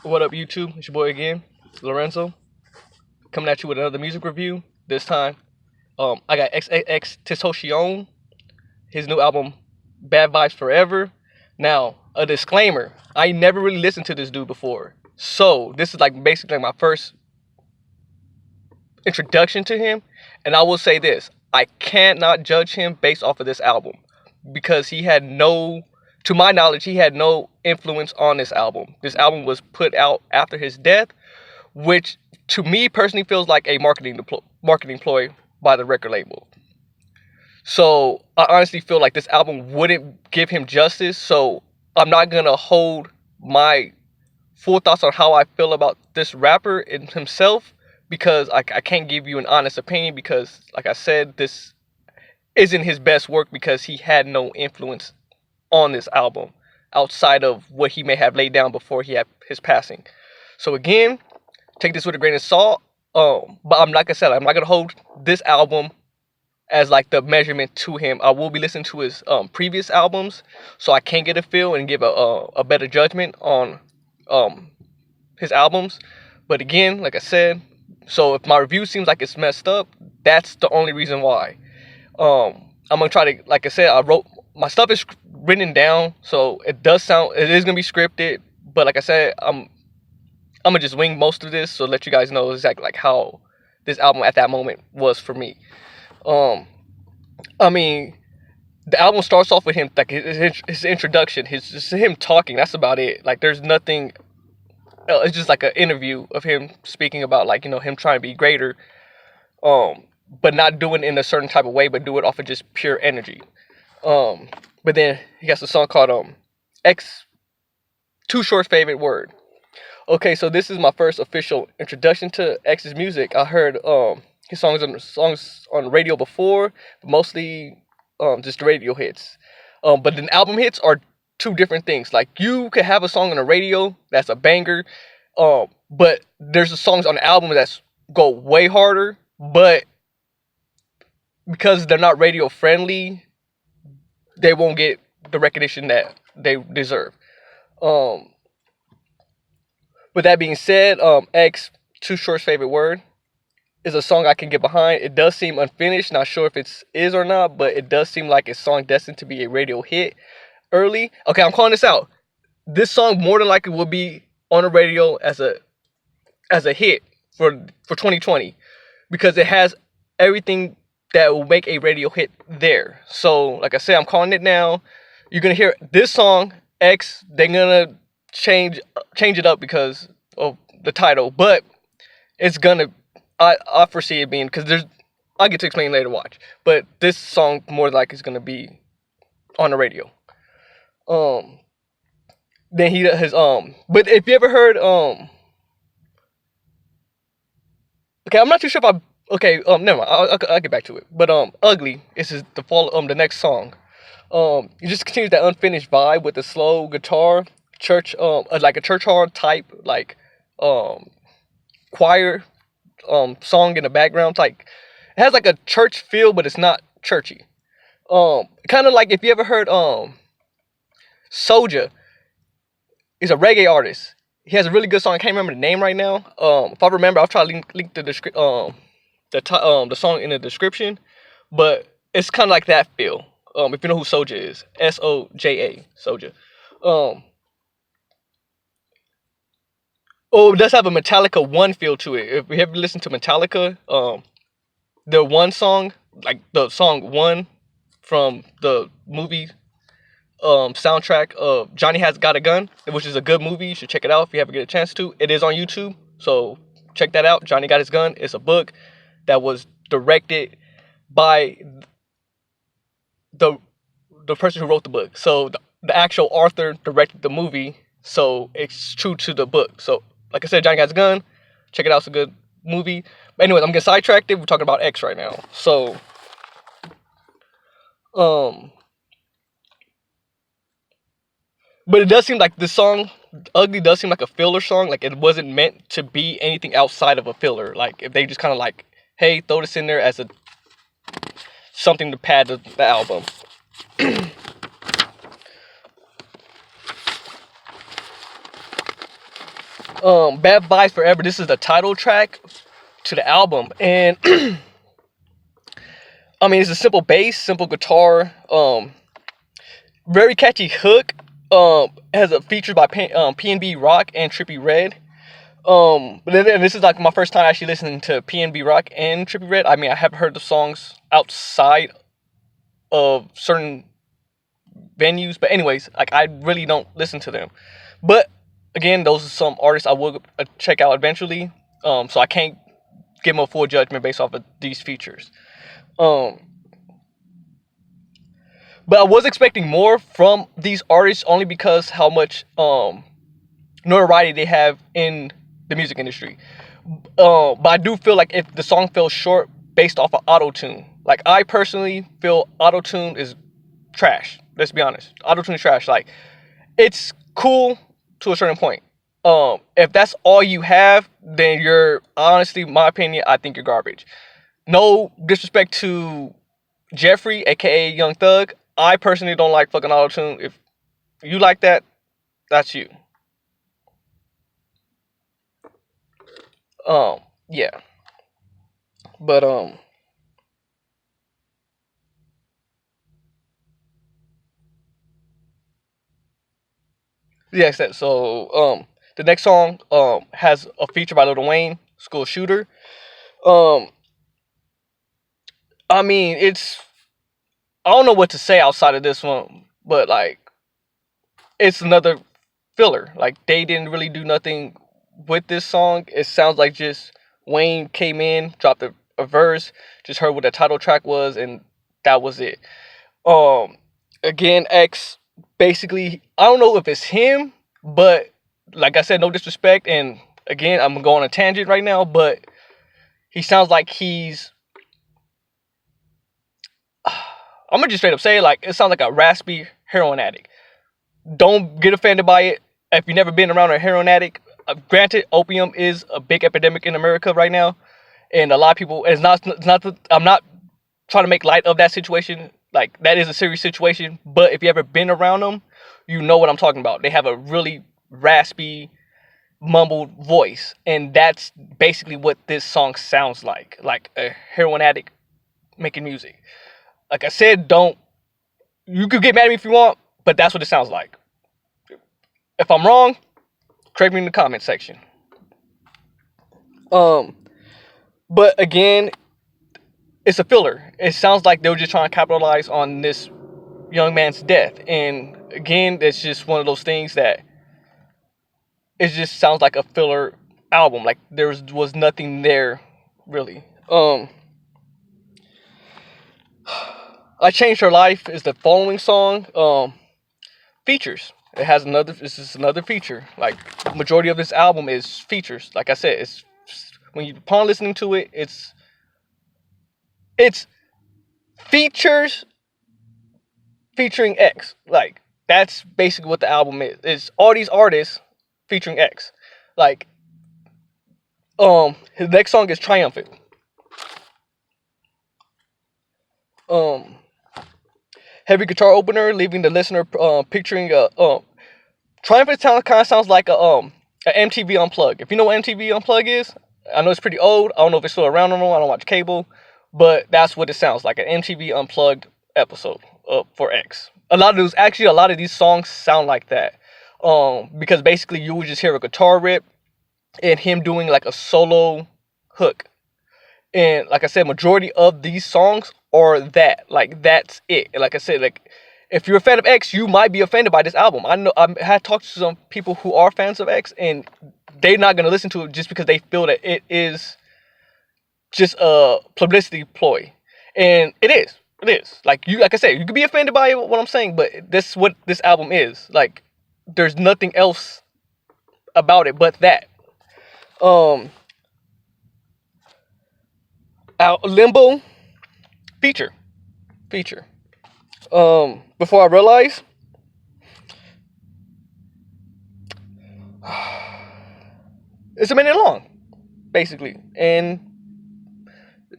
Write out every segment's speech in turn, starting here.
What up, YouTube? It's your boy again, Lorenzo, coming at you with another music review. This time, I got xxxtentacion, his new album, Bad Vibes Forever. Now, a disclaimer: I never really listened to this dude before, so this is like basically my first introduction to him. And I will say this: I cannot judge him based off of this album because he had no, to my knowledge, he had no influence on this album. This album was put out after his death, which to me personally feels like a marketing ploy by the record label. So I honestly feel like this album wouldn't give him justice. So I'm not gonna hold my full thoughts on how I feel about this rapper and himself because I can't give you an honest opinion because, like I said, this isn't his best work because he had no influence on this album outside of what he may have laid down before he had his passing. So again, take this with a grain of salt. But I'm like I said, I'm not gonna hold this album as like the measurement to him. I will be listening to his previous albums, so I can get a feel and give a better judgment on his albums. But again, like I said, so if my review seems like it's messed up, that's the only reason why. I'm gonna try to, like I said, I wrote my stuff is written down, so it is gonna be scripted. But like I said, I'm gonna just wing most of this, so let you guys know exactly like how this album at that moment was for me. Um, I mean, the album starts off with him like his introduction, his just him talking. That's about it. Like there's nothing. It's just like an interview of him speaking about like him trying to be greater, but not doing it in a certain type of way, but do it off of just pure energy. But then he has a song called X Too Short's favorite word. Okay, so this is my first official introduction to X's music. I heard his songs on the radio before, but mostly just the radio hits. But the album hits are two different things. Like you could have a song on the radio that's a banger, but there's the songs on the album that's go way harder, but because they're not radio friendly, they won't get the recognition that they deserve. With that being said, X Too Short's favorite word is a song I can get behind. It does seem unfinished, not sure if it is or not, but it does seem like a song destined to be a radio hit early. Okay, I'm calling this out. This song more than likely will be on the radio as a hit for 2020 because it has everything that will make a radio hit there. So, like I said, I'm calling it now. You're gonna hear this song X. They're gonna change it up because of the title, but it's gonna. I foresee it being because I'll get to explain later. Watch, but this song more like is gonna be on the radio. Then he has But if you ever heard okay, I'm not too sure if I. Okay, never mind. I'll get back to it. But ugly. This is the next song. It just continues that unfinished vibe with the slow guitar, church like a church hall type like choir song in the background. Like it has like a church feel, but it's not churchy. Kind of like if you ever heard Soulja. He's a reggae artist. He has a really good song. I can't remember the name right now. If I remember, I'll try to link the song in the description. But it's kind of like that feel. If you know who Soulja is, Soja, Soulja. Oh, it does have a Metallica One feel to it. If you ever listen to Metallica, their one song, like the song One from the movie soundtrack of Johnny Has Got a Gun, which is a good movie. You should check it out if you ever get a chance to. It is on YouTube, so check that out. Johnny Got His Gun. It's a book that was directed by the person who wrote the book. So the actual author directed the movie, so it's true to the book. So like I said, Johnny Got His Gun. Check it out. It's a good movie. But anyways, I'm getting sidetracked. We're talking about X right now. So but it does seem like this song, Ugly, does seem like a filler song. Like it wasn't meant to be anything outside of a filler. Like if they just kind of like, hey, throw this in there as a something to pad the album. Bad Vibes Forever. This is the title track to the album, and I mean, it's a simple bass, simple guitar, very catchy hook. Has a feature by PNB Rock and Trippie Redd. But then this is like my first time actually listening to PNB Rock and Trippie Redd. I mean, I have heard the songs outside of certain venues, but anyways, like I really don't listen to them. But again, those are some artists I will check out eventually. So I can't give them a full judgment based off of these features. But I was expecting more from these artists only because how much notoriety they have in the music industry. But I do feel like if the song fell short based off of auto-tune. Like I personally feel auto-tune is trash. Let's be honest. Auto-tune is trash. Like it's cool to a certain point. If that's all you have, then you're honestly, my opinion, I think you're garbage. No disrespect to Jeffrey, aka Young Thug. I personally don't like fucking auto-tune. If you like that, that's you. Yeah. But yes, so the next song has a feature by Lil Wayne, School Shooter. Um I mean, I don't know what to say outside of this one, but like it's another filler. Like they didn't really do nothing with this song. It sounds like just Wayne came in, dropped a verse, just heard what the title track was, and that was it. Um, Again, X basically, I don't know if it's him, but like I said, no disrespect, and again, I'm going on a tangent right now, but he sounds like he's. I'm gonna just straight up say it, like it sounds like a raspy heroin addict. Don't get offended by it. If you've never been around a heroin addict, granted, opium is a big epidemic in America right now, and a lot of people. I'm not trying to make light of that situation. Like that is a serious situation. But if you ever been around them, you know what I'm talking about. They have a really raspy, mumbled voice, and that's basically what this song sounds like a heroin addict making music. Like I said, don't. You could get mad at me if you want, but that's what it sounds like. If I'm wrong, correct me in the comment section. But again, it's a filler. It sounds like they were just trying to capitalize on this young man's death. And again, it's just one of those things that it just sounds like a filler album. Like there was nothing there really. I Changed Her Life is the following song. Features. This is another feature. Like majority of this album is features. Like I said, it's when you upon listening to it, it's features featuring X. Like that's basically what the album is. It's all these artists featuring X. Like his next song is Triumphant. Heavy guitar opener, leaving the listener picturing Triumphant kind of sounds like a MTV Unplugged. If you know what MTV Unplugged is, I know it's pretty old. I don't know if it's still around or not. I don't watch cable, but that's what it sounds like, an MTV Unplugged episode for X. A lot of these songs sound like that. Because basically you would just hear a guitar rip and him doing like a solo hook. And like I said, majority of these songs are that. Like that's it. And like I said, like if you're a fan of X, you might be offended by this album. I know I had talked to some people who are fans of X, and they're not gonna listen to it just because they feel that it is just a publicity ploy. And it is. It is. Like I said, you could be offended by what I'm saying, but this is what this album is. Like there's nothing else about it but that. Limbo feature. Before I realize, it's a minute long, basically, and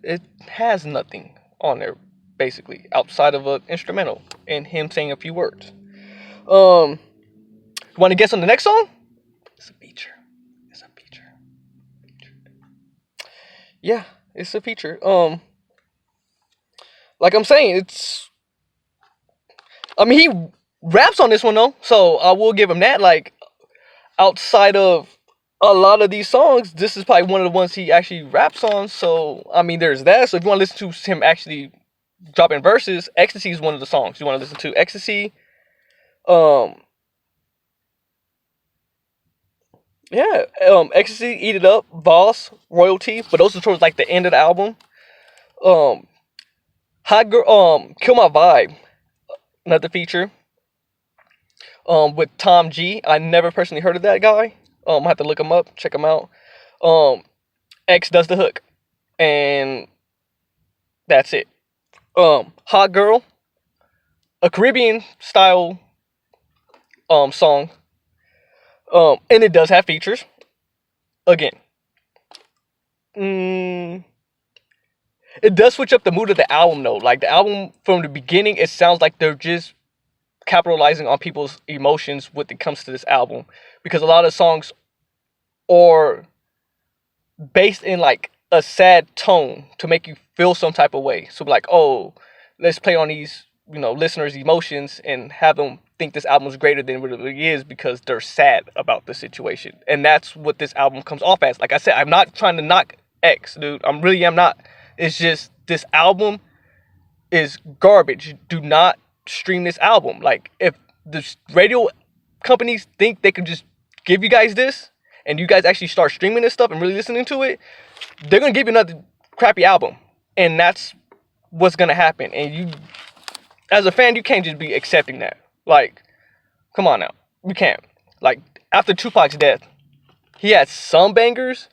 it has nothing on there, basically, outside of an instrumental and him saying a few words. Want to guess on the next song? It's a feature. It's a feature. Yeah, it's a feature. Like I'm saying, he raps on this one though, so I will give him that. Like, outside of a lot of these songs, this is probably one of the ones he actually raps on. So there's that. So if you want to listen to him actually dropping verses, Ecstasy is one of the songs you want to listen to. Ecstasy. Yeah. Ecstasy, Eat It Up, Boss, Royalty. But those are towards like the end of the album. Hot Girl. Kill My Vibe. Another feature. With Tom G. I never personally heard of that guy. I have to look him up, check him out. X does the hook, and that's it. Hot Girl, a Caribbean style song. And it does have features. Again, it does switch up the mood of the album though. Like the album from the beginning, it sounds like they're just capitalizing on people's emotions when it comes to this album, because a lot of songs are based in like a sad tone to make you feel some type of way. So like, oh, let's play on these, listeners' emotions and have them think this album is greater than what it really is because they're sad about the situation. And that's what this album comes off as. Like I said, I'm not trying to knock X, dude. I really am not. It's just this album is garbage. Do not stream this album. Like, if the radio companies think they can just give you guys this and you guys actually start streaming this stuff and really listening to it, they're gonna give you another crappy album, and that's what's gonna happen. And you, as a fan, you can't just be accepting that. Like, come on now, you can't. Like, after Tupac's death, he had some bangers,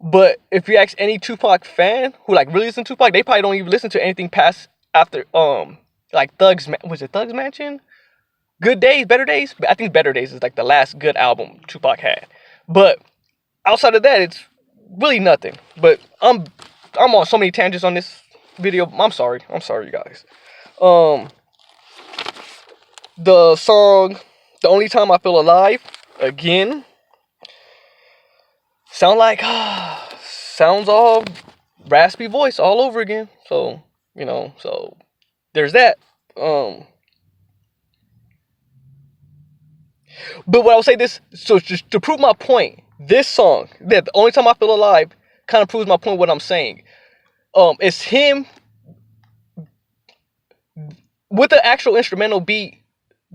but if you ask any Tupac fan who like really listen to Tupac, they probably don't even listen to anything past after like Thug's Mansion? Good Days, Better Days? I think Better Days is like the last good album Tupac had. But outside of that, it's really nothing. But I'm on so many tangents on this video. I'm sorry, you guys. The song The Only Time I Feel Alive, again, sounds all raspy voice all over again. So, so there's that. But what I'll say this, so just to prove my point, this song, The Only Time I Feel Alive, kind of proves my point what I'm saying. It's him with the actual instrumental beat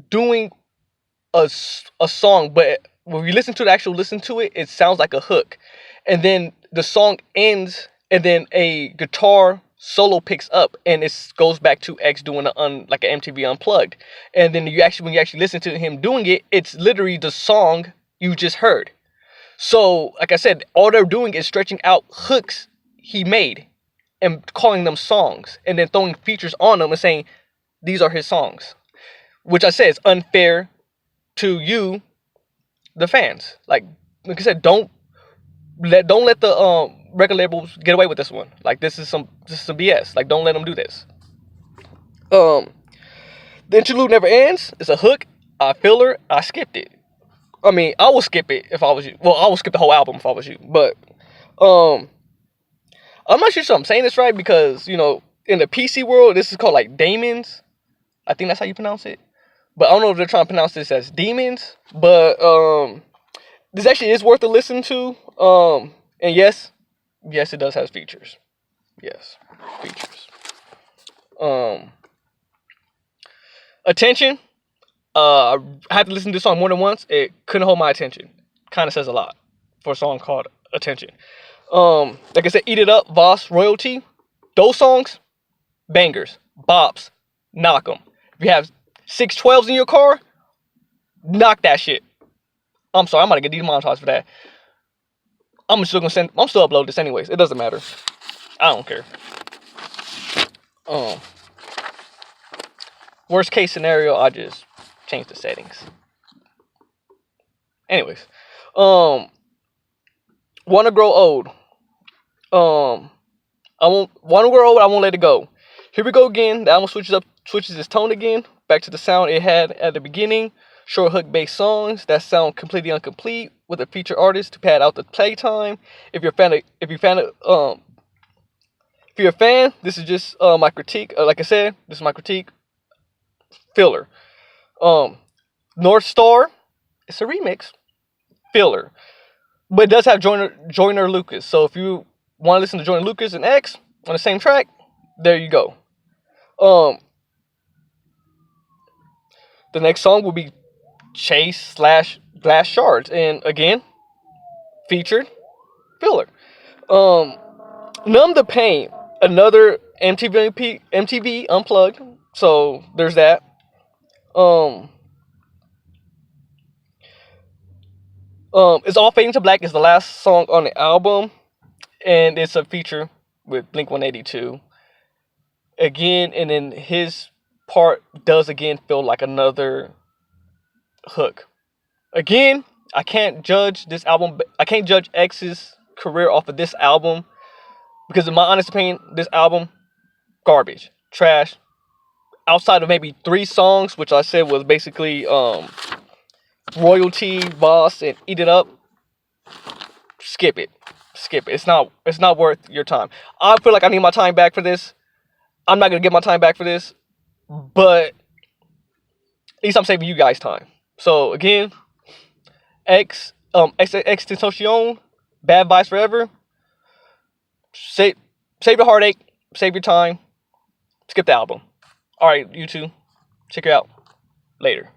doing a song, but when you listen to it, it sounds like a hook. And then the song ends, and then a guitar solo picks up, and it goes back to X doing like an MTV Unplugged. And then when you actually listen to him doing it, it's literally the song you just heard. So, like I said, all they're doing is stretching out hooks he made and calling them songs, and then throwing features on them and saying these are his songs, which I say is unfair to you, the fans. Like I said, don't let the record labels get away with this one. Like, this is some BS. Like, don't let them do this. The interlude never ends. It's a hook. I feel her. I skipped it. I will skip it if I was you. Well, I will skip the whole album if I was you. But I'm not sure if I'm saying this right, because in the PC world, this is called like Damons. I think that's how you pronounce it. But I don't know if they're trying to pronounce this as demons. But this actually is worth a listen to. And yes, it does have features. Yes, features. Attention. I had to listen to this song more than once. It couldn't hold my attention. Kind of says a lot for a song called Attention. Like I said, Eat It Up, Voss, Royalty. Those songs, bangers, bops, knock them. If you have 612s in your car, knock that shit. I'm sorry, I'm about to get demonetized for that. I'm still upload this anyways. It doesn't matter. I don't care. Worst case scenario, I just change the settings. Anyways, Wanna Grow Old. I won't Wanna Grow Old. I won't let it go. Here we go again. The album switches its tone again, back to the sound it had at the beginning. short hook-based songs that sound completely incomplete with a featured artist to pad out the playtime. If you're a fan, this is just my critique. Like I said, this is my critique. Filler. North Star, it's a remix. Filler. But it does have Joyner Lucas. So if you want to listen to Joyner Lucas and X on the same track, there you go. The next song will be Chase / Glass Shards. And again, featured filler. Numb the Pain, another MTV Unplugged. So there's that. It's All Fading to Black is the last song on the album, and it's a feature with Blink-182. Again, and then his part does again feel like another hook. Again, I can't judge this album. I can't judge X's career off of this album because, in my honest opinion, this album garbage, trash. Outside of maybe 3 songs, which I said was basically Royalty, Boss, and Eat It Up. Skip it. It's not worth your time. I feel like I need my time back for this. I'm not gonna get my time back for this, but at least I'm saving you guys time. So again, xxxtentacion, Bad Vibes Forever. Save your heartache, save your time. Skip the album. All right, you two, check it out later.